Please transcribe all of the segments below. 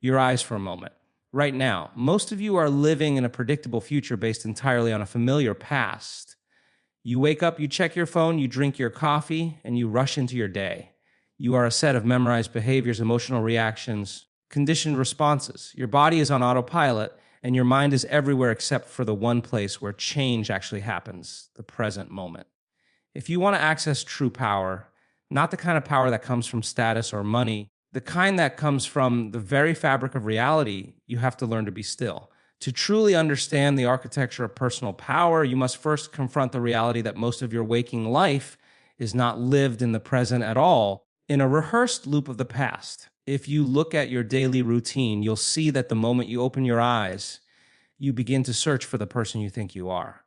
your eyes for a moment. Right now, most of you are living in a predictable future based entirely on a familiar past. You wake up, you check your phone, you drink your coffee, and you rush into your day. You are a set of memorized behaviors, emotional reactions, conditioned responses. Your body is on autopilot, and your mind is everywhere except for the one place where change actually happens, the present moment. If you want to access true power, not the kind of power that comes from status or money, the kind that comes from the very fabric of reality, you have to learn to be still. To truly understand the architecture of personal power, you must first confront the reality that most of your waking life is not lived in the present at all, in a rehearsed loop of the past. If you look at your daily routine, you'll see that the moment you open your eyes, you begin to search for the person you think you are.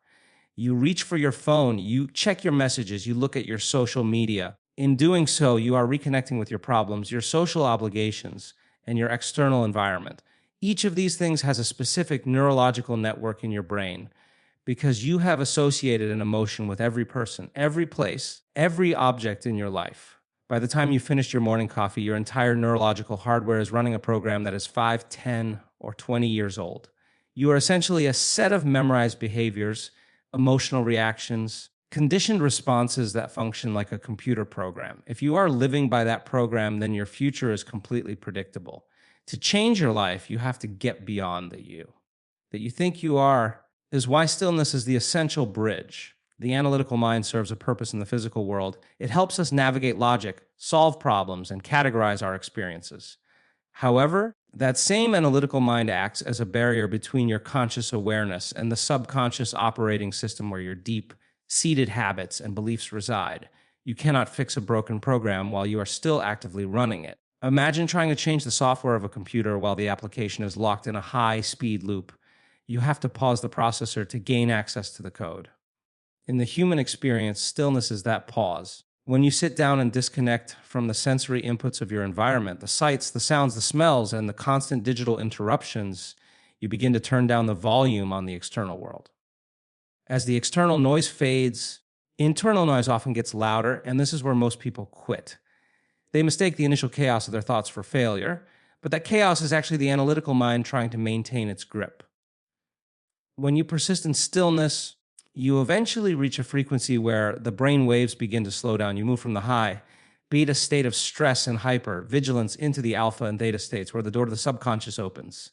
You reach for your phone, you check your messages, you look at your social media. In doing so, you are reconnecting with your problems, your social obligations, and your external environment. Each of these things has a specific neurological network in your brain because you have associated an emotion with every person, every place, every object in your life. By the time you finished your morning coffee, your entire neurological hardware is running a program that is 5, 10, or 20 years old. You are essentially a set of memorized behaviors, emotional reactions, conditioned responses that function like a computer program. If you are living by that program, then your future is completely predictable. To change your life, you have to get beyond the you that you think you are is why stillness is the essential bridge. The analytical mind serves a purpose in the physical world. It helps us navigate logic, solve problems, and categorize our experiences. However, that same analytical mind acts as a barrier between your conscious awareness and the subconscious operating system where your deep-seated habits and beliefs reside. You cannot fix a broken program while you are still actively running it. Imagine trying to change the software of a computer while the application is locked in a high-speed loop. You have to pause the processor to gain access to the code. In the human experience, stillness is that pause. When you sit down and disconnect from the sensory inputs of your environment, the sights, the sounds, the smells, and the constant digital interruptions, you begin to turn down the volume on the external world. As the external noise fades, internal noise often gets louder, and this is where most people quit. They mistake the initial chaos of their thoughts for failure, but that chaos is actually the analytical mind trying to maintain its grip. When you persist in stillness, you eventually reach a frequency where the brain waves begin to slow down. You move from the high, beta state of stress and hyper, vigilance into the alpha and theta states where the door to the subconscious opens.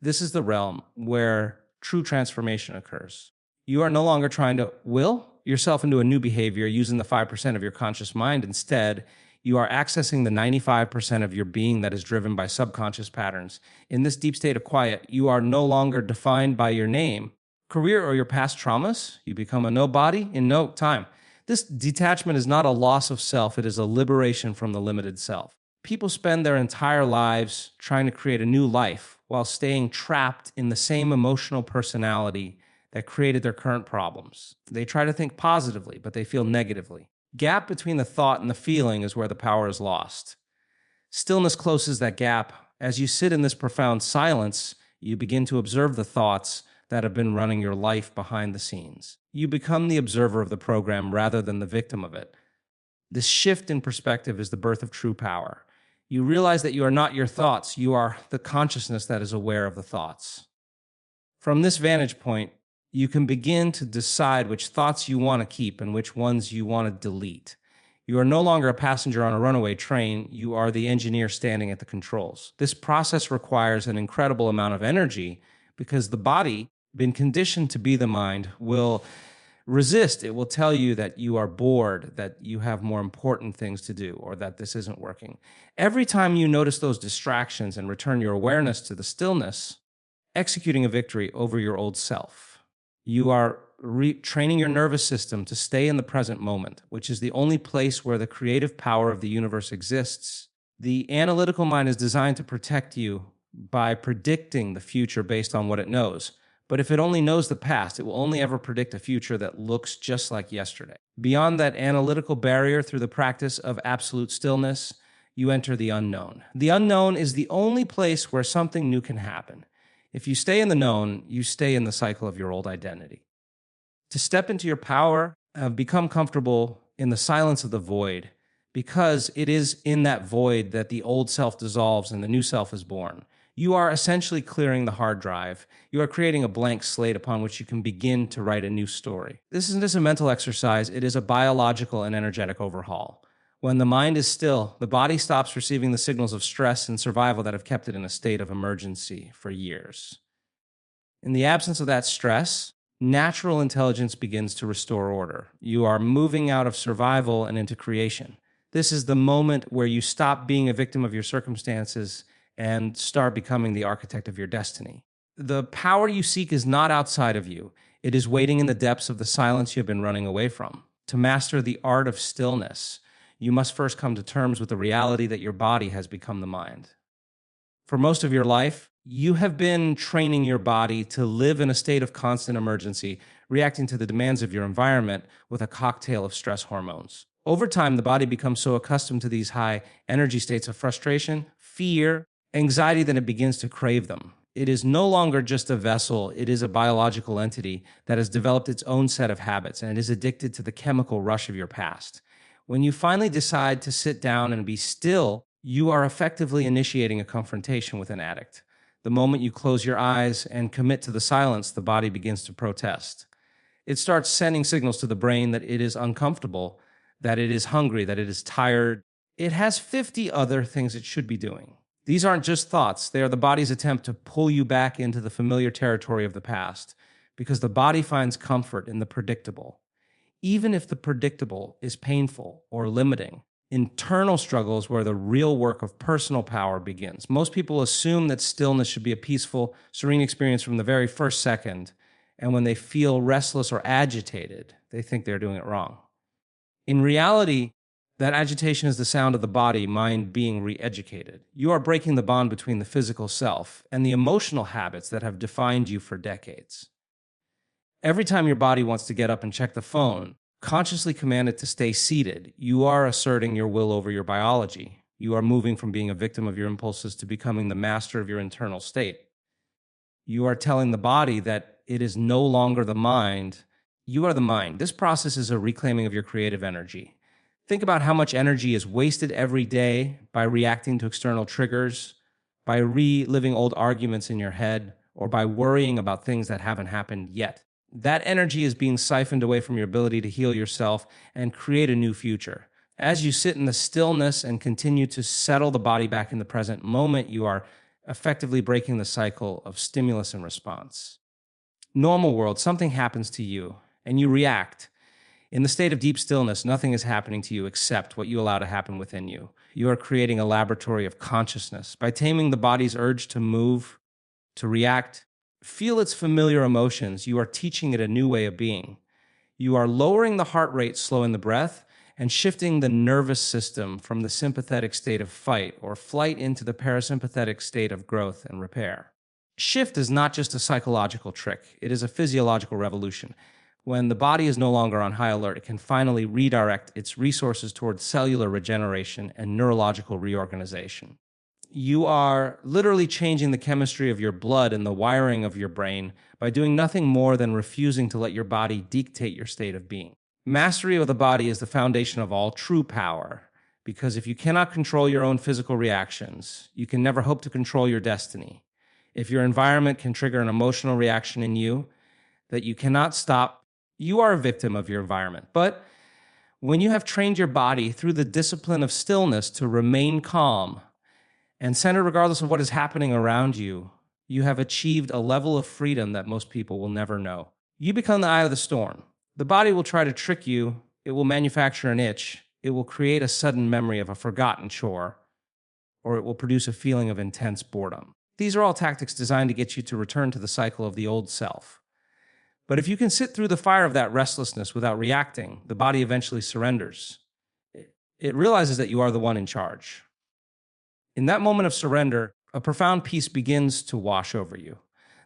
This is the realm where true transformation occurs. You are no longer trying to will yourself into a new behavior using the 5% of your conscious mind. Instead, you are accessing the 95% of your being that is driven by subconscious patterns. In this deep state of quiet, you are no longer defined by your name, career, or your past traumas. You become a nobody in no time. This detachment is not a loss of self, it is a liberation from the limited self. People spend their entire lives trying to create a new life while staying trapped in the same emotional personality that created their current problems. They try to think positively, but they feel negatively. Gap between the thought and the feeling is where the power is lost. Stillness closes that gap. As you sit in this profound silence, you begin to observe the thoughts that have been running your life behind the scenes. You become the observer of the program rather than the victim of it. This shift in perspective is the birth of true power. You realize that you are not your thoughts, you are the consciousness that is aware of the thoughts. From this vantage point, you can begin to decide which thoughts you want to keep and which ones you want to delete. You are no longer a passenger on a runaway train, you are the engineer standing at the controls. This process requires an incredible amount of energy because the body, been conditioned to be the mind, will resist. It will tell you that you are bored, that you have more important things to do, or that this isn't working. Every time you notice those distractions and return your awareness to the stillness, executing a victory over your old self. You are training your nervous system to stay in the present moment, which is the only place where the creative power of the universe exists. The analytical mind is designed to protect you by predicting the future based on what it knows. But if it only knows the past, it will only ever predict a future that looks just like yesterday. Beyond that analytical barrier, through the practice of absolute stillness, you enter the unknown. The unknown is the only place where something new can happen. If you stay in the known, you stay in the cycle of your old identity. To step into your power, become comfortable in the silence of the void, because it is in that void that the old self dissolves and the new self is born. You are essentially clearing the hard drive. You are creating a blank slate upon which you can begin to write a new story. This isn't just a mental exercise, it is a biological and energetic overhaul. When the mind is still, the body stops receiving the signals of stress and survival that have kept it in a state of emergency for years. In the absence of that stress, natural intelligence begins to restore order. You are moving out of survival and into creation. This is the moment where you stop being a victim of your circumstances and start becoming the architect of your destiny. The power you seek is not outside of you. It is waiting in the depths of the silence you have been running away from. To master the art of stillness, you must first come to terms with the reality that your body has become the mind. For most of your life, you have been training your body to live in a state of constant emergency, reacting to the demands of your environment with a cocktail of stress hormones. Over time, the body becomes so accustomed to these high energy states of frustration, fear, anxiety that it begins to crave them. It is no longer just a vessel, it is a biological entity that has developed its own set of habits, and it is addicted to the chemical rush of your past. When you finally decide to sit down and be still, you are effectively initiating a confrontation with an addict. The moment you close your eyes and commit to the silence, the body begins to protest. It starts sending signals to the brain that it is uncomfortable, that it is hungry, that it is tired. It has 50 other things it should be doing. These aren't just thoughts. They are the body's attempt to pull you back into the familiar territory of the past, because the body finds comfort in the predictable. Even if the predictable is painful or limiting, internal struggles where the real work of personal power begins. Most people assume that stillness should be a peaceful, serene experience from the very first second, and when they feel restless or agitated, they think they're doing it wrong. In reality, that agitation is the sound of the body, mind being re-educated. You are breaking the bond between the physical self and the emotional habits that have defined you for decades. Every time your body wants to get up and check the phone, consciously command it to stay seated, you are asserting your will over your biology. You are moving from being a victim of your impulses to becoming the master of your internal state. You are telling the body that it is no longer the mind. You are the mind. This process is a reclaiming of your creative energy. Think about how much energy is wasted every day by reacting to external triggers, by reliving old arguments in your head, or by worrying about things that haven't happened yet. That energy is being siphoned away from your ability to heal yourself and create a new future. As you sit in the stillness and continue to settle the body back in the present moment, you are effectively breaking the cycle of stimulus and response. Normal world, something happens to you, and you react. In the state of deep stillness, nothing is happening to you except what you allow to happen within you. You are creating a laboratory of consciousness. By taming the body's urge to move, to react, feel its familiar emotions, you are teaching it a new way of being. You are lowering the heart rate, slowing the breath, and shifting the nervous system from the sympathetic state of fight or flight into the parasympathetic state of growth and repair. Shift is not just a psychological trick, it is a physiological revolution. When the body is no longer on high alert, it can finally redirect its resources towards cellular regeneration and neurological reorganization. You are literally changing the chemistry of your blood and the wiring of your brain by doing nothing more than refusing to let your body dictate your state of being. Mastery of the body is the foundation of all true power, because if you cannot control your own physical reactions, you can never hope to control your destiny. If your environment can trigger an emotional reaction in you that you cannot stop, you are a victim of your environment. But when you have trained your body through the discipline of stillness to remain calm and centered regardless of what is happening around you, you have achieved a level of freedom that most people will never know. You become the eye of the storm. The body will try to trick you. It will manufacture an itch. It will create a sudden memory of a forgotten chore, or it will produce a feeling of intense boredom. These are all tactics designed to get you to return to the cycle of the old self. But if you can sit through the fire of that restlessness without reacting, the body eventually surrenders. It realizes that you are the one in charge. In that moment of surrender, a profound peace begins to wash over you.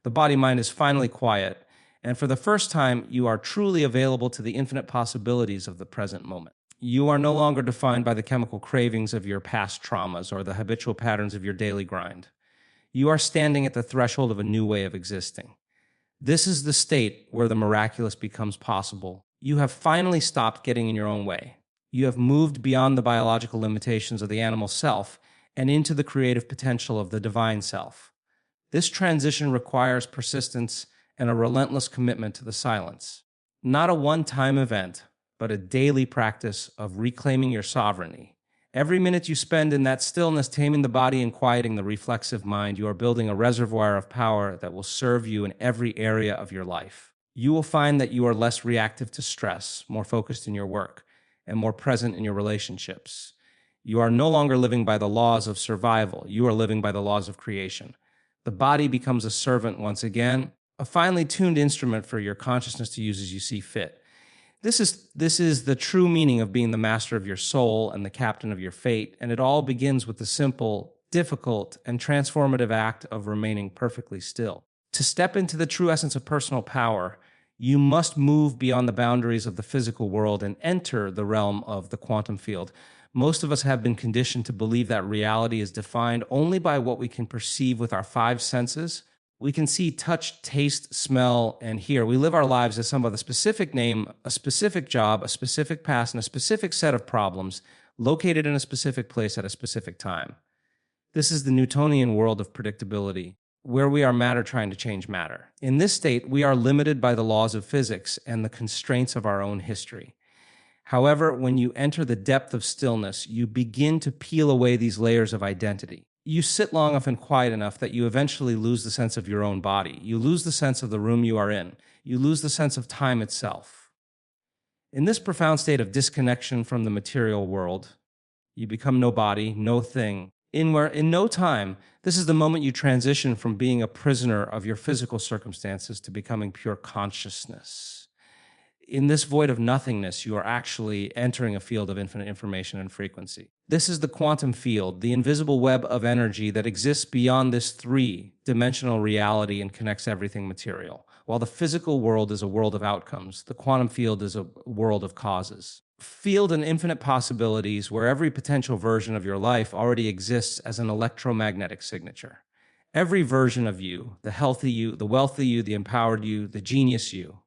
The body-mind is finally quiet, and for the first time, you are truly available to the infinite possibilities of the present moment. You are no longer defined by the chemical cravings of your past traumas or the habitual patterns of your daily grind. You are standing at the threshold of a new way of existing. This is the state where the miraculous becomes possible. You have finally stopped getting in your own way. You have moved beyond the biological limitations of the animal self and into the creative potential of the divine self. This transition requires persistence and a relentless commitment to the silence. Not a one-time event, but a daily practice of reclaiming your sovereignty. Every minute you spend in that stillness, taming the body and quieting the reflexive mind, you are building a reservoir of power that will serve you in every area of your life. You will find that you are less reactive to stress, more focused in your work, and more present in your relationships. You are no longer living by the laws of survival. You are living by the laws of creation. The body becomes a servant once again, a finely tuned instrument for your consciousness to use as you see fit. This is the true meaning of being the master of your soul and the captain of your fate, and it all begins with the simple, difficult, and transformative act of remaining perfectly still. To step into the true essence of personal power, you must move beyond the boundaries of the physical world and enter the realm of the quantum field. Most of us have been conditioned to believe that reality is defined only by what we can perceive with our five senses. We can see, touch, taste, smell, and hear. We live our lives as some with a specific name, a specific job, a specific past, and a specific set of problems located in a specific place at a specific time. This is the Newtonian world of predictability, where we are matter trying to change matter. In this state, we are limited by the laws of physics and the constraints of our own history. However, when you enter the depth of stillness, you begin to peel away these layers of identity. You sit long enough and quiet enough that you eventually lose the sense of your own body. You lose the sense of the room you are in. You lose the sense of time itself. In this profound state of disconnection from the material world, you become no body, no thing. In no time, this is the moment you transition from being a prisoner of your physical circumstances to becoming pure consciousness. In this void of nothingness, you are actually entering a field of infinite information and frequency. This is the quantum field, the invisible web of energy that exists beyond this three-dimensional reality and connects everything material. While the physical world is a world of outcomes, the quantum field is a world of causes. Field and infinite possibilities where every potential version of your life already exists as an electromagnetic signature. Every version of you, the healthy you, the wealthy you, the empowered you, the genius you,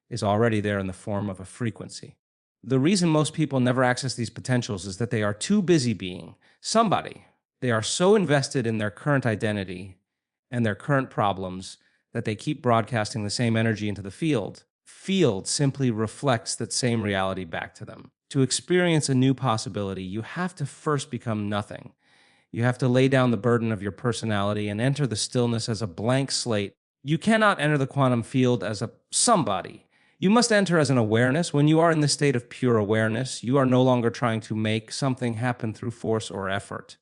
is already there in the form of a frequency. The reason most people never access these potentials is that they are too busy being somebody. They are so invested in their current identity and their current problems that they keep broadcasting the same energy into the field. Field simply reflects that same reality back to them. To experience a new possibility, you have to first become nothing. You have to lay down the burden of your personality and enter the stillness as a blank slate. You cannot enter the quantum field as a somebody. You must enter as an awareness. When you are in the state of pure awareness, you are no longer trying to make something happen through force or effort.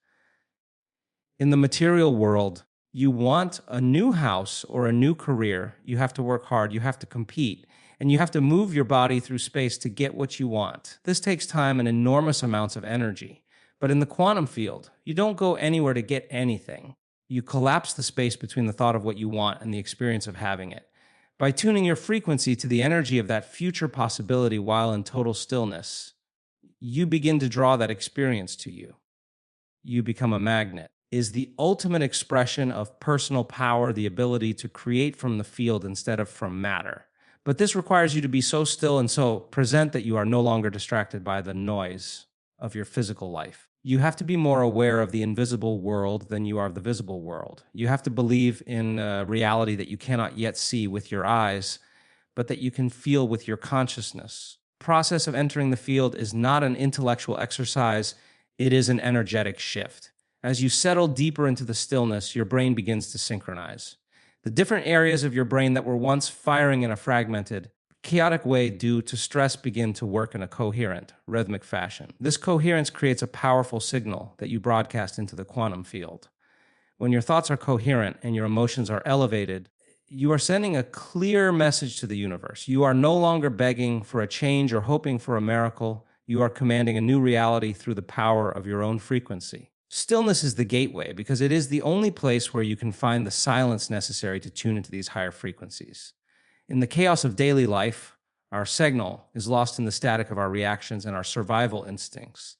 In the material world, you want a new house or a new career, you have to work hard, you have to compete, and you have to move your body through space to get what you want. This takes time and enormous amounts of energy. But in the quantum field, you don't go anywhere to get anything. You collapse the space between the thought of what you want and the experience of having it. By tuning your frequency to the energy of that future possibility while in total stillness, you begin to draw that experience to you. You become a magnet. Is the ultimate expression of personal power the ability to create from the field instead of from matter. But this requires you to be so still and so present that you are no longer distracted by the noise of your physical life. You have to be more aware of the invisible world than you are of the visible world. You have to believe in a reality that you cannot yet see with your eyes, but that you can feel with your consciousness. The process of entering the field is not an intellectual exercise, it is an energetic shift. As you settle deeper into the stillness, your brain begins to synchronize. The different areas of your brain that were once firing in a fragmented, chaotic way due to stress begin to work in a coherent, rhythmic fashion. This coherence creates a powerful signal that you broadcast into the quantum field. When your thoughts are coherent and your emotions are elevated, you are sending a clear message to the universe. You are no longer begging for a change or hoping for a miracle. You are commanding a new reality through the power of your own frequency. Stillness is the gateway because it is the only place where you can find the silence necessary to tune into these higher frequencies. In the chaos of daily life, our signal is lost in the static of our reactions and our survival instincts.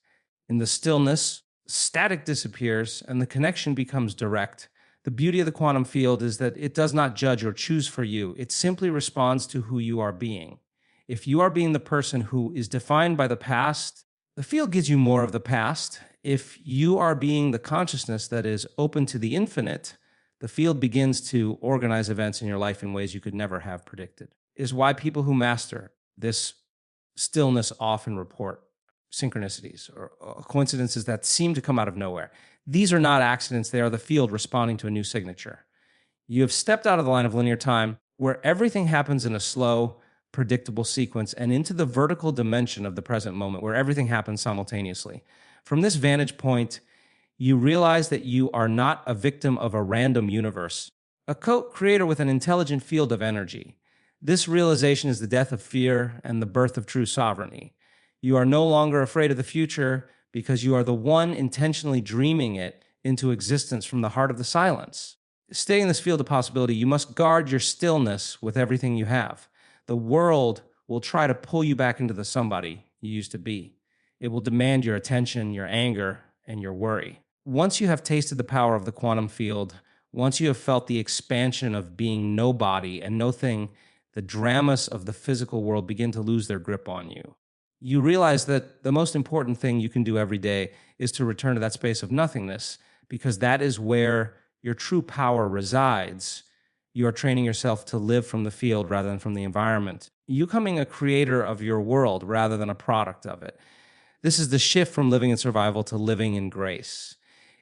In the stillness, static disappears and the connection becomes direct. The beauty of the quantum field is that it does not judge or choose for you. It simply responds to who you are being. If you are being the person who is defined by the past, the field gives you more of the past. If you are being the consciousness that is open to the infinite, The field begins to organize events in your life in ways you could never have predicted. It is why people who master this stillness often report synchronicities or coincidences that seem to come out of nowhere. These are not accidents, they are the field responding to a new signature. You have stepped out of the line of linear time where everything happens in a slow, predictable sequence and into the vertical dimension of the present moment where everything happens simultaneously. From this vantage point, you realize that you are not a victim of a random universe, a co-creator with an intelligent field of energy. This realization is the death of fear and the birth of true sovereignty. You are no longer afraid of the future because you are the one intentionally dreaming it into existence from the heart of the silence. Staying in this field of possibility, you must guard your stillness with everything you have. The world will try to pull you back into the somebody you used to be. It will demand your attention, your anger, and your worry. Once you have tasted the power of the quantum field, once you have felt the expansion of being nobody and no thing, the dramas of the physical world begin to lose their grip on you. You realize that the most important thing you can do every day is to return to that space of nothingness, because that is where your true power resides. You are training yourself to live from the field rather than from the environment. You becoming a creator of your world rather than a product of it. This is the shift from living in survival to living in grace.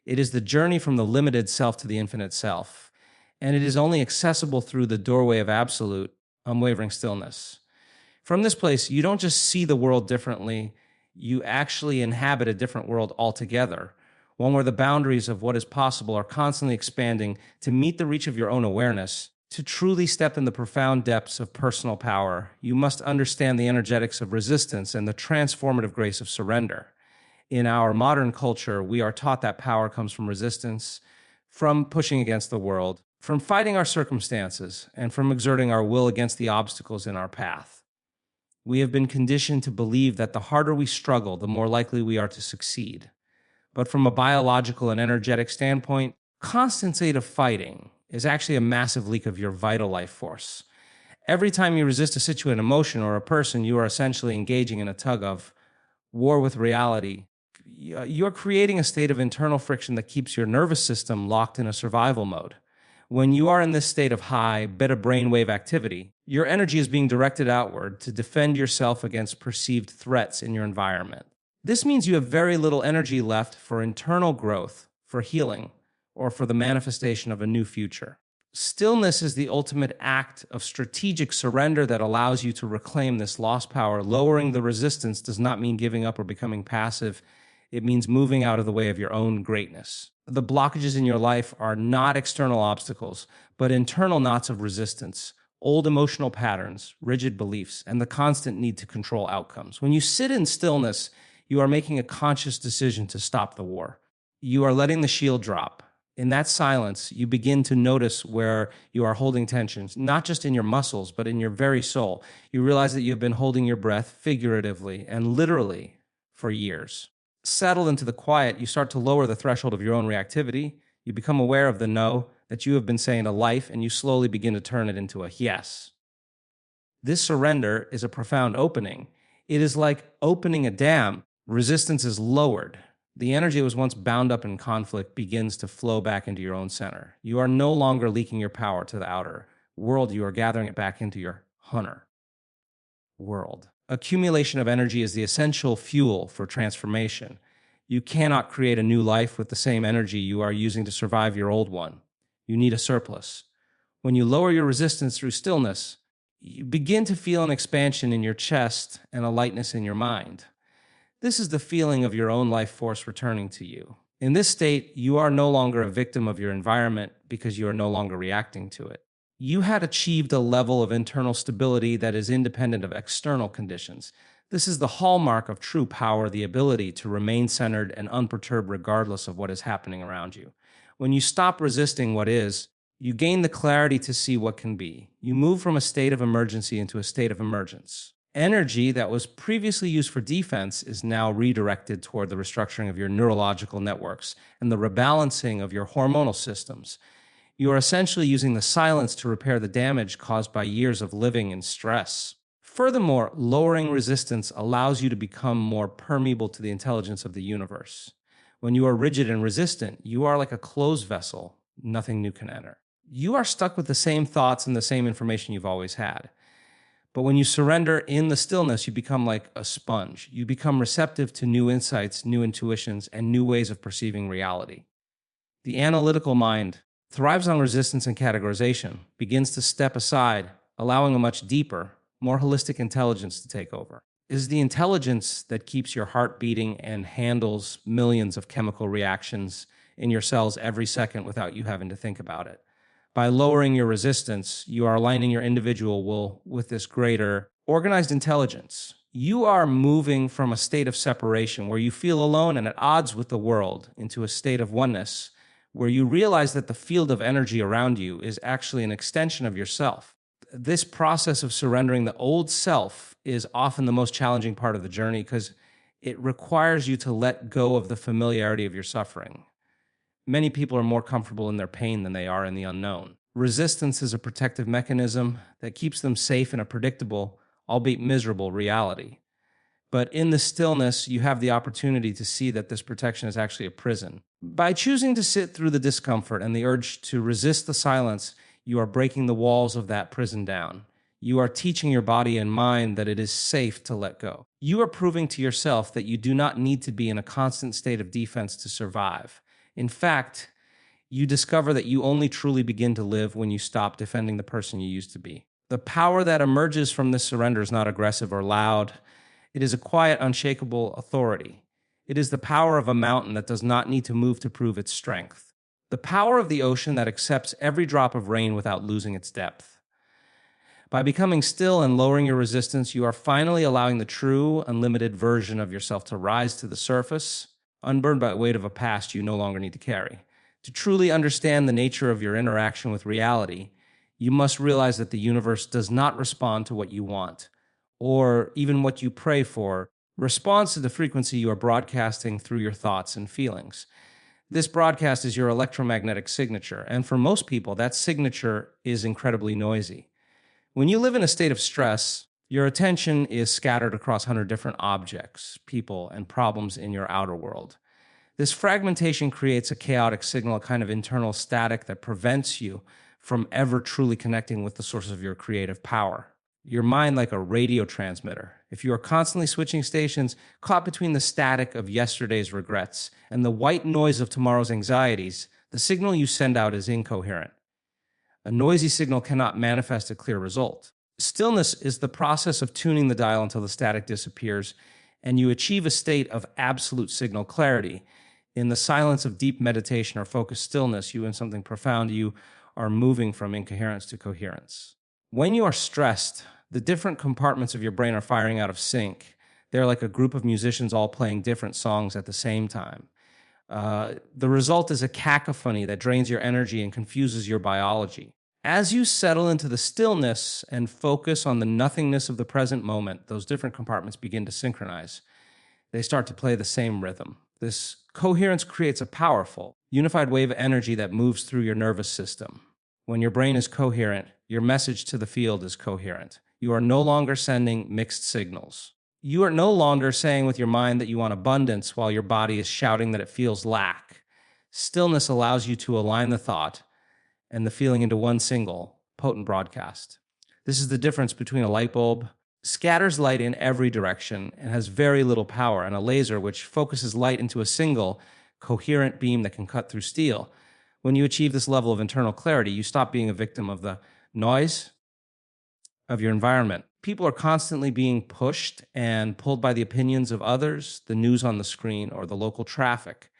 It is the journey from the limited self to the infinite self. And it is only accessible through the doorway of absolute, unwavering stillness. From this place, you don't just see the world differently, you actually inhabit a different world altogether. One where the boundaries of what is possible are constantly expanding to meet the reach of your own awareness. To truly step in the profound depths of personal power, you must understand the energetics of resistance and the transformative grace of surrender. In our modern culture, we are taught that power comes from resistance, from pushing against the world, from fighting our circumstances, and from exerting our will against the obstacles in our path. We have been conditioned to believe that the harder we struggle, the more likely we are to succeed. But from a biological and energetic standpoint, constant state of fighting is actually a massive leak of your vital life force. Every time you resist a situation, emotion, or a person, you are essentially engaging in a tug of war with reality. You're creating a state of internal friction that keeps your nervous system locked in a survival mode. When you are in this state of high beta brainwave activity, your energy is being directed outward to defend yourself against perceived threats in your environment. This means you have very little energy left for internal growth, for healing, or for the manifestation of a new future. Stillness is the ultimate act of strategic surrender that allows you to reclaim this lost power. Lowering the resistance does not mean giving up or becoming passive. It means moving out of the way of your own greatness. The blockages in your life are not external obstacles, but internal knots of resistance, old emotional patterns, rigid beliefs, and the constant need to control outcomes. When you sit in stillness, you are making a conscious decision to stop the war. You are letting the shield drop. In that silence, you begin to notice where you are holding tensions, not just in your muscles, but in your very soul. You realize that you have been holding your breath figuratively and literally for years. Settled into the quiet, you start to lower the threshold of your own reactivity. You become aware of the no that you have been saying to life, and you slowly begin to turn it into a yes. This surrender is a profound opening. It is like opening a dam. Resistance is lowered. The energy that was once bound up in conflict begins to flow back into your own center. You are no longer leaking your power to the outer world. You are gathering it back into your hunter world. Accumulation of energy is the essential fuel for transformation. You cannot create a new life with the same energy you are using to survive your old one. You need a surplus. When you lower your resistance through stillness, you begin to feel an expansion in your chest and a lightness in your mind. This is the feeling of your own life force returning to you. In this state, you are no longer a victim of your environment because you are no longer reacting to it. You had achieved a level of internal stability that is independent of external conditions. This is the hallmark of true power, the ability to remain centered and unperturbed regardless of what is happening around you. When you stop resisting what is, you gain the clarity to see what can be. You move from a state of emergency into a state of emergence. Energy that was previously used for defense is now redirected toward the restructuring of your neurological networks and the rebalancing of your hormonal systems. You are essentially using the silence to repair the damage caused by years of living in stress. Furthermore, lowering resistance allows you to become more permeable to the intelligence of the universe. When you are rigid and resistant, you are like a closed vessel, Nothing new can enter. You are stuck with the same thoughts and the same information you've always had. But when you surrender in the stillness, you become like a sponge. You become receptive to new insights, new intuitions, and new ways of perceiving reality. The analytical mind thrives on resistance and categorization, begins to step aside, allowing a much deeper, more holistic intelligence to take over. It is the intelligence that keeps your heart beating and handles millions of chemical reactions in your cells every second without you having to think about it. By lowering your resistance, you are aligning your individual will with this greater organized intelligence. You are moving from a state of separation where you feel alone and at odds with the world into a state of oneness where you realize that the field of energy around you is actually an extension of yourself. This process of surrendering the old self is often the most challenging part of the journey because it requires you to let go of the familiarity of your suffering. Many people are more comfortable in their pain than they are in the unknown. Resistance is a protective mechanism that keeps them safe in a predictable, albeit miserable, reality. But in the stillness, you have the opportunity to see that this protection is actually a prison. By choosing to sit through the discomfort and the urge to resist the silence, you are breaking the walls of that prison down. You are teaching your body and mind that it is safe to let go. You are proving to yourself that you do not need to be in a constant state of defense to survive. In fact, you discover that you only truly begin to live when you stop defending the person you used to be. The power that emerges from this surrender is not aggressive or loud. It is a quiet, unshakable authority. It is the power of a mountain that does not need to move to prove its strength. The power of the ocean that accepts every drop of rain without losing its depth. By becoming still and lowering your resistance, you are finally allowing the true, unlimited version of yourself to rise to the surface, unburned by the weight of a past you no longer need to carry. To truly understand the nature of your interaction with reality, you must realize that the universe does not respond to what you want, or even what you pray for, responds to the frequency you are broadcasting through your thoughts and feelings. This broadcast is your electromagnetic signature, and for most people, that signature is incredibly noisy. When you live in a state of stress, your attention is scattered across 100 different objects, people, and problems in your outer world. This fragmentation creates a chaotic signal, a kind of internal static that prevents you from ever truly connecting with the source of your creative power. Your mind like a radio transmitter. If you are constantly switching stations, caught between the static of yesterday's regrets and the white noise of tomorrow's anxieties, the signal you send out is incoherent. A noisy signal cannot manifest a clear result. Stillness is the process of tuning the dial until the static disappears, and you achieve a state of absolute signal clarity. In the silence of deep meditation or focused stillness, you in something profound, you are moving from incoherence to coherence. When you are stressed, the different compartments of your brain are firing out of sync. They're like a group of musicians all playing different songs at the same time. The result is a cacophony that drains your energy and confuses your biology. As you settle into the stillness and focus on the nothingness of the present moment, those different compartments begin to synchronize. They start to play the same rhythm. This coherence creates a powerful, unified wave of energy that moves through your nervous system. When your brain is coherent, your message to the field is coherent. You are no longer sending mixed signals. You are no longer saying with your mind that you want abundance while your body is shouting that it feels lack. Stillness allows you to align the thought and the feeling into one single, potent broadcast. This is the difference between a light bulb, scatters light in every direction and has very little power, and a laser which focuses light into a single, coherent beam that can cut through steel. When you achieve this level of internal clarity, you stop being a victim of the noise of your environment. People are constantly being pushed and pulled by the opinions of others, the news on the screen, or the local traffic.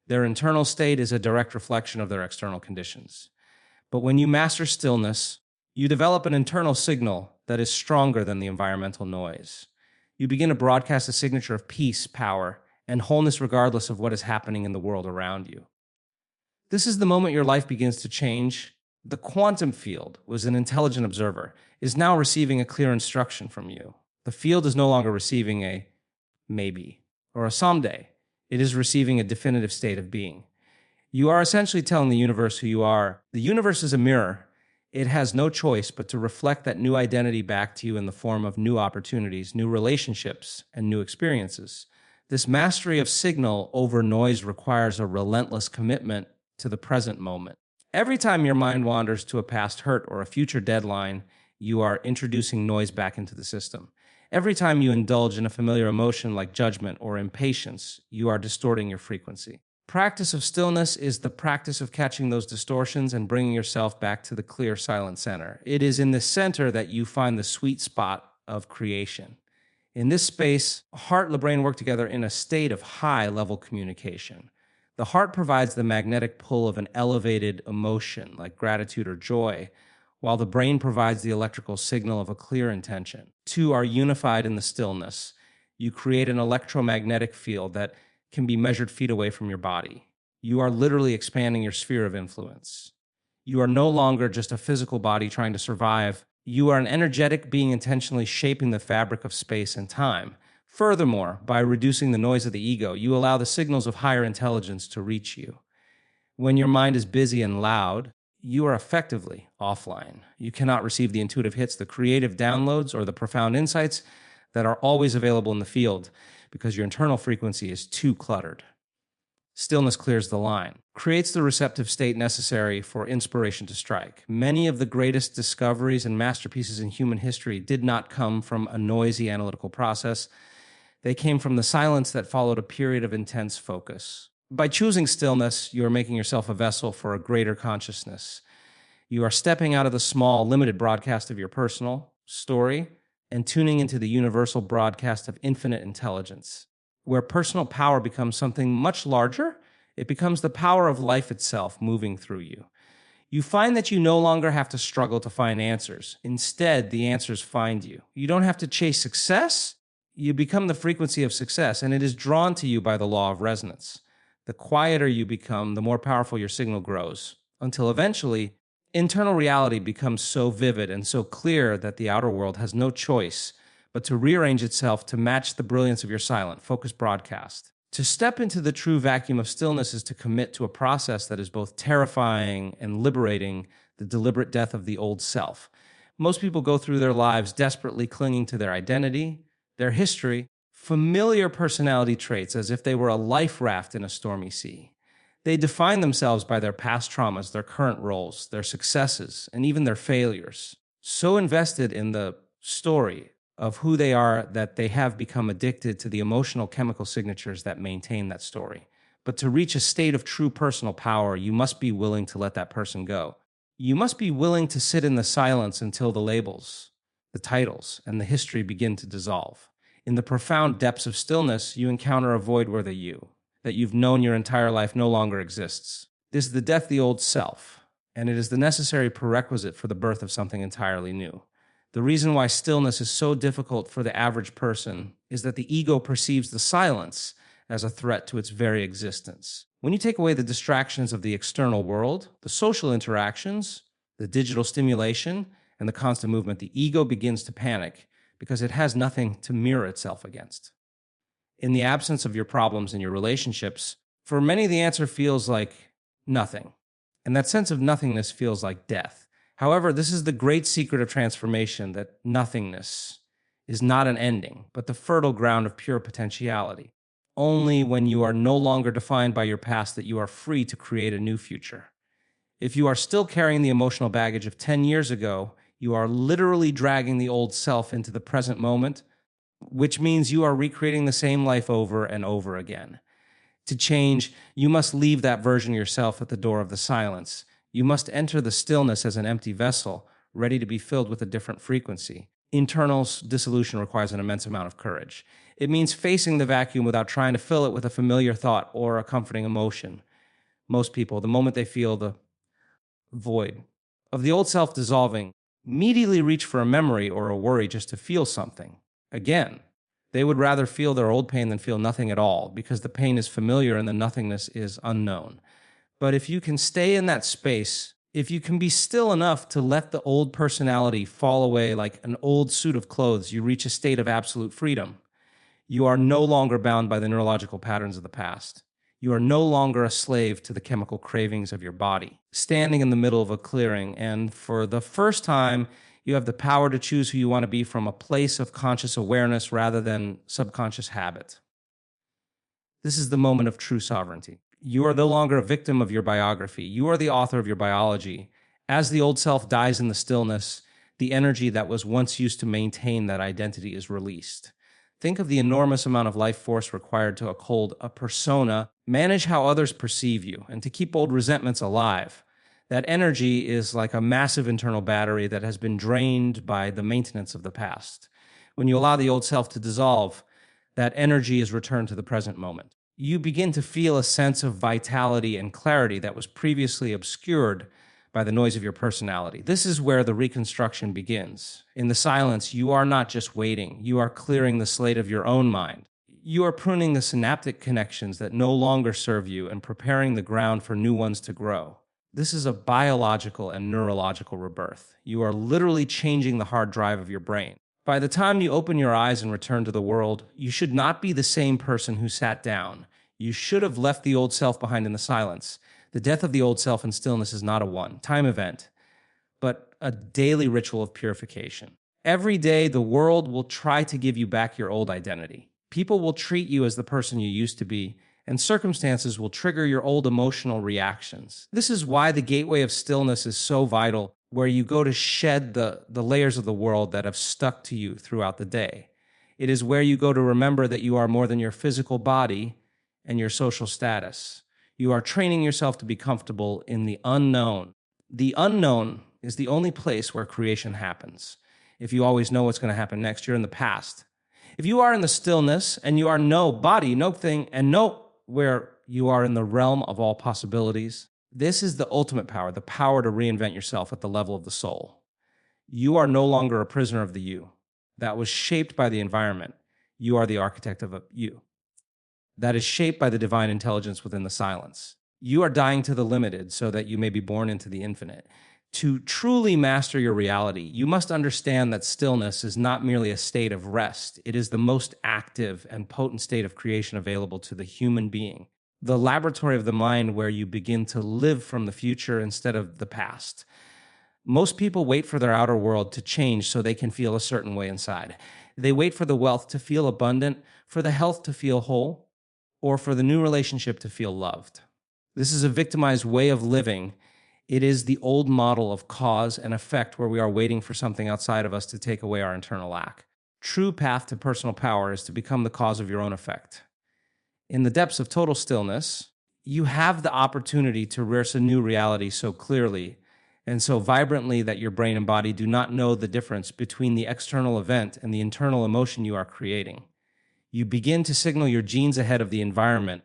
Their internal state is a direct reflection of their external conditions. But when you master stillness, you develop an internal signal that is stronger than the environmental noise. You begin to broadcast a signature of peace, power, and wholeness regardless of what is happening in the world around you. This is the moment your life begins to change. The quantum field was an intelligent observer, is now receiving a clear instruction from you. The field is no longer receiving a maybe or a someday. It is receiving a definitive state of being. You are essentially telling the universe who you are. The universe is a mirror. It has no choice but to reflect that new identity back to you in the form of new opportunities, new relationships, and new experiences. This mastery of signal over noise requires a relentless commitment to the present moment. Every time your mind wanders to a past hurt or a future deadline, you are introducing noise back into the system. Every time you indulge in a familiar emotion like judgment or impatience, you are distorting your frequency. Practice of stillness is the practice of catching those distortions and bringing yourself back to the clear, silent center. It is in the center that you find the sweet spot of creation. In this space, heart and the brain work together in a state of high-level communication. The heart provides the magnetic pull of an elevated emotion like gratitude or joy, while the brain provides the electrical signal of a clear intention. Two are unified in the stillness. You create an electromagnetic field that can be measured feet away from your body. You are literally expanding your sphere of influence. You are no longer just a physical body trying to survive. You are an energetic being intentionally shaping the fabric of space and time. Furthermore, by reducing the noise of the ego, you allow the signals of higher intelligence to reach you. When your mind is busy and loud, you are effectively offline. You cannot receive the intuitive hits, the creative downloads, or the profound insights that are always available in the field because your internal frequency is too cluttered. Stillness clears the line, creates the receptive state necessary for inspiration to strike. Many of the greatest discoveries and masterpieces in human history did not come from a noisy analytical process. They came from the silence that followed a period of intense focus. By choosing stillness, you are making yourself a vessel for a greater consciousness. You are stepping out of the small, limited broadcast of your personal story and tuning into the universal broadcast of infinite intelligence. Where personal power becomes something much larger, it becomes the power of life itself moving through you. You find that you no longer have to struggle to find answers. Instead, the answers find you. You don't have to chase success. You become the frequency of success, and it is drawn to you by the law of resonance. The quieter you become, the more powerful your signal grows, until eventually, internal reality becomes so vivid and so clear that the outer world has no choice but to rearrange itself to match the brilliance of your silent, focused broadcast. To step into the true vacuum of stillness is to commit to a process that is both terrifying and liberating, the deliberate death of the old self. Most people go through their lives desperately clinging to their identity, their history, familiar personality traits as if they were a life raft in a stormy sea. They define themselves by their past traumas, their current roles, their successes, and even their failures. So invested in the story of who they are that they have become addicted to the emotional chemical signatures that maintain that story. But to reach a state of true personal power, you must be willing to let that person go. You must be willing to sit in the silence until the labels, the titles, and the history begin to dissolve. In the profound depths of stillness, you encounter a void where the you that you've known your entire life no longer exists. This is the death of the old self, and it is the necessary prerequisite for the birth of something entirely new. The reason why stillness is so difficult for the average person is that the ego perceives the silence as a threat to its very existence. When you take away the distractions of the external world, the social interactions, the digital stimulation, and the constant movement, the ego begins to panic because it has nothing to mirror itself against. In the absence of your problems in your relationships, for many the answer feels like nothing. And that sense of nothingness feels like death. However, this is the great secret of transformation, that nothingness is not an ending, but the fertile ground of pure potentiality. Only when you are no longer defined by your past that you are free to create a new future. If you are still carrying the emotional baggage of 10 years ago, you are literally dragging the old self into the present moment, which means you are recreating the same life over and over again. To change, you must leave that version of yourself at the door of the silence. You must enter the stillness as an empty vessel, ready to be filled with a different frequency. Internal dissolution requires an immense amount of courage. It means facing the vacuum without trying to fill it with a familiar thought or a comforting emotion. Most people, the moment they feel the void of the old self dissolving, immediately reach for a memory or a worry just to feel something. Again, they would rather feel their old pain than feel nothing at all, because the pain is familiar and the nothingness is unknown. But if you can stay in that space, if you can be still enough to let the old personality fall away like an old suit of clothes, you reach a state of absolute freedom. You are no longer bound by the neurological patterns of the past. You are no longer a slave to the chemical cravings of your body. Standing in the middle of a clearing, and for the first time, you have the power to choose who you want to be from a place of conscious awareness rather than subconscious habit. This is the moment of true sovereignty. You are no longer a victim of your biography. You are the author of your biology. As the old self dies in the stillness, the energy that was once used to maintain that identity is released. Think of the enormous amount of life force required to uphold a persona, manage how others perceive you, and to keep old resentments alive. That energy is like a massive internal battery that has been drained by the maintenance of the past. When you allow the old self to dissolve, that energy is returned to the present moment. You begin to feel a sense of vitality and clarity that was previously obscured by the noise of your personality. This is where the reconstruction begins. In the silence, you are not just waiting, you are clearing the slate of your own mind. You are pruning the synaptic connections that no longer serve you and preparing the ground for new ones to grow. This is a biological and neurological rebirth. You are literally changing the hard drive of your brain. By the time you open your eyes and return to the world, you should not be the same person who sat down. You should have left the old self behind in the silence. The death of the old self in stillness is not a one-time event, but a daily ritual of purification. Every day, the world will try to give you back your old identity. People will treat you as the person you used to be, and circumstances will trigger your old emotional reactions. This is why the gateway of stillness is so vital, where you go to shed the layers of the world that have stuck to you throughout the day. It is where you go to remember that you are more than your physical body and your social status. You are training yourself to be comfortable in the unknown. The unknown is the only place where creation happens. If you always know what's going to happen next, you're in the past. If you are in the stillness and you are no body, no thing, and no where you are in the realm of all possibilities, this is the ultimate power, the power to reinvent yourself at the level of the soul. You are no longer a prisoner of the you that was shaped by the environment. You are the architect of a you that is shaped by the divine intelligence within the silence. You are dying to the limited so that you may be born into the infinite. To truly master your reality, you must understand that stillness is not merely a state of rest. It is the most active and potent state of creation available to the human being. The laboratory of the mind where you begin to live from the future instead of the past. Most people wait for their outer world to change so they can feel a certain way inside. They wait for the wealth to feel abundant, for the health to feel whole, or for the new relationship to feel loved. This is a victimized way of living. It is the old model of cause and effect where we are waiting for something outside of us to take away our internal lack. True path to personal power is to become the cause of your own effect. In the depths of total stillness, you have the opportunity to rehearse a new reality so clearly and so vibrantly that your brain and body do not know the difference between the external event and the internal emotion you are creating. You begin to signal your genes ahead of the environment.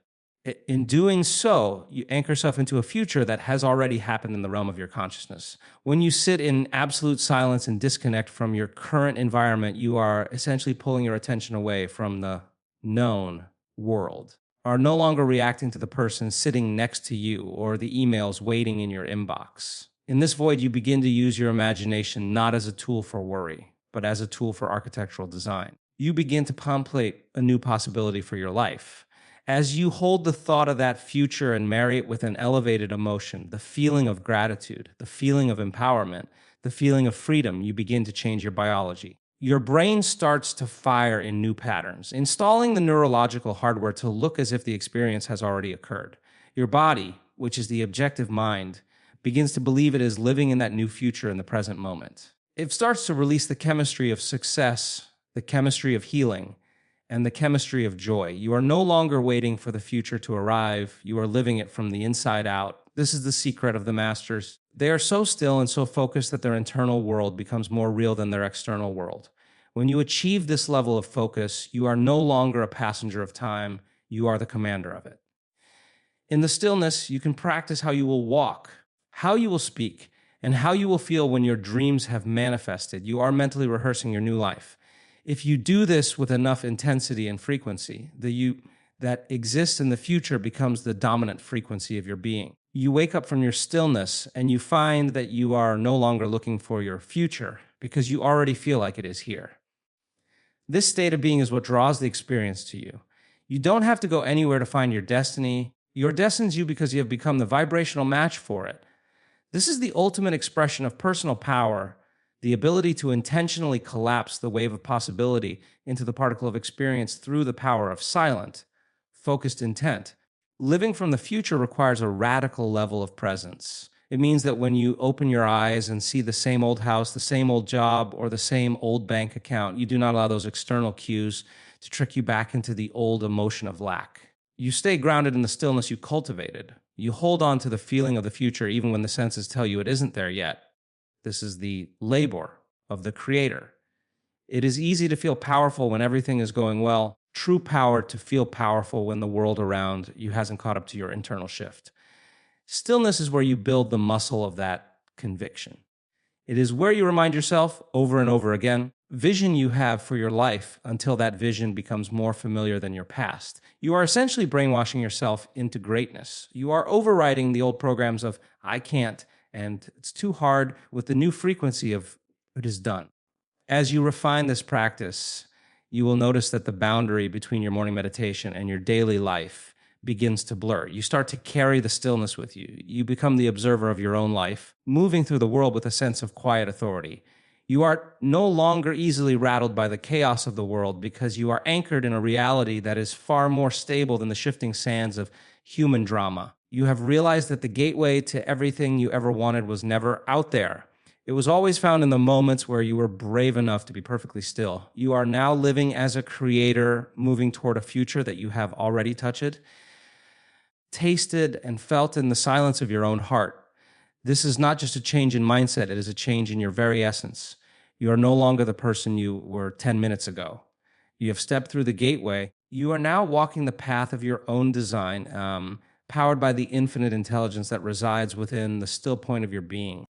In doing so, you anchor yourself into a future that has already happened in the realm of your consciousness. When you sit in absolute silence and disconnect from your current environment, you are essentially pulling your attention away from the known world, are no longer reacting to the person sitting next to you or the emails waiting in your inbox. In this void, you begin to use your imagination not as a tool for worry, but as a tool for architectural design. You begin to contemplate a new possibility for your life. As you hold the thought of that future and marry it with an elevated emotion, the feeling of gratitude, the feeling of empowerment, the feeling of freedom, you begin to change your biology. Your brain starts to fire in new patterns, installing the neurological hardware to look as if the experience has already occurred. Your body, which is the objective mind, begins to believe it is living in that new future in the present moment. It starts to release the chemistry of success, the chemistry of healing, and the chemistry of joy. You are no longer waiting for the future to arrive. You are living it from the inside out. This is the secret of the masters. They are so still and so focused that their internal world becomes more real than their external world. When you achieve this level of focus, you are no longer a passenger of time. You are the commander of it. In the stillness, you can practice how you will walk, how you will speak, and how you will feel when your dreams have manifested. You are mentally rehearsing your new life. If you do this with enough intensity and frequency, the you that exists in the future becomes the dominant frequency of your being. You wake up from your stillness and you find that you are no longer looking for your future because you already feel like it is here. This state of being is what draws the experience to you. You don't have to go anywhere to find your destiny. Your destines you because you have become the vibrational match for it. This is the ultimate expression of personal power, the ability to intentionally collapse the wave of possibility into the particle of experience through the power of silent, focused intent. Living from the future requires a radical level of presence. It means that when you open your eyes and see the same old house, the same old job, or the same old bank account, you do not allow those external cues to trick you back into the old emotion of lack. You stay grounded in the stillness you cultivated. You hold on to the feeling of the future even when the senses tell you it isn't there yet. This is the labor of the creator. It is easy to feel powerful when everything is going well. True power to feel powerful when the world around you hasn't caught up to your internal shift. Stillness is where you build the muscle of that conviction. It is where you remind yourself over and over again, vision you have for your life until that vision becomes more familiar than your past. You are essentially brainwashing yourself into greatness. You are overriding the old programs of I can't and it's too hard with the new frequency of it is done. As you refine this practice, you will notice that the boundary between your morning meditation and your daily life begins to blur. You start to carry the stillness with you. You become the observer of your own life, moving through the world with a sense of quiet authority. You are no longer easily rattled by the chaos of the world because you are anchored in a reality that is far more stable than the shifting sands of human drama. You have realized that the gateway to everything you ever wanted was never out there. It was always found in the moments where you were brave enough to be perfectly still. You are now living as a creator, moving toward a future that you have already touched, tasted, and felt in the silence of your own heart. This is not just a change in mindset, it is a change in your very essence. You are no longer the person you were 10 minutes ago. You have stepped through the gateway. You are now walking the path of your own design, powered by the infinite intelligence that resides within the still point of your being.